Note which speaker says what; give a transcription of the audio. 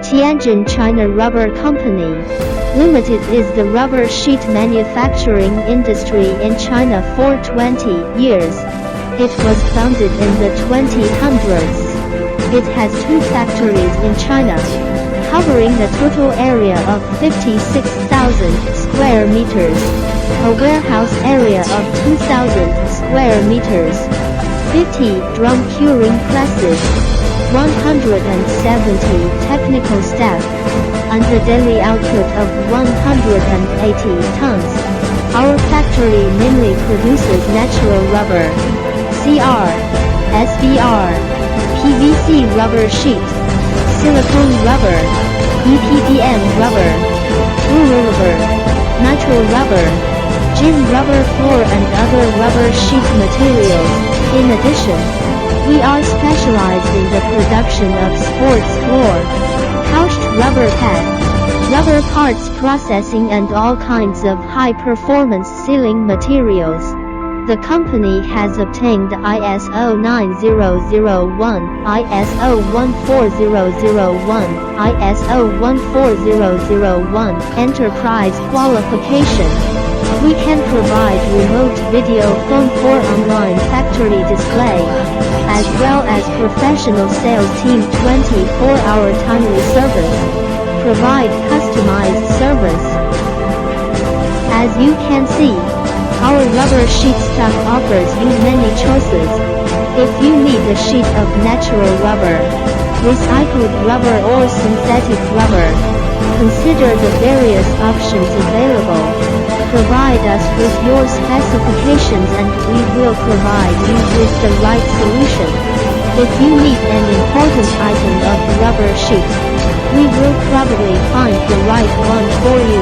Speaker 1: Tianjin China Rubber Company Limited is the rubber sheet manufacturing industry in China for 20 years. It was founded in the 2000s. It has 2 factories in China, covering a total area of 56,000 square meters, a warehouse area of 2,000 square meters, 50 drum curing presses, 170 technical staff, and a daily output of 180 tons. Our factory mainly produces natural rubber, CR, SBR, PVC rubber sheet, silicone rubber, EPDM rubber, rubber, nitrile rubber, gym rubber floor and other rubber sheet materials. In addition, we are specialized in the production of sports floor, couched rubber pad, rubber parts processing and all kinds of high-performance sealing materials. The company has obtained ISO 9001, ISO 14001, ISO 14001 enterprise qualification. We can provide remote video phone for online factory display, as well as professional sales team 24-hour timely service. Provide customized service. As you can see, our rubber sheet stock offers you many choices. If you need a sheet of natural rubber, recycled rubber or synthetic rubber, consider the various options available. Provide us with your specifications and we will provide you with the right solution. If you need an important item of rubber sheet, we will probably find the right one for you.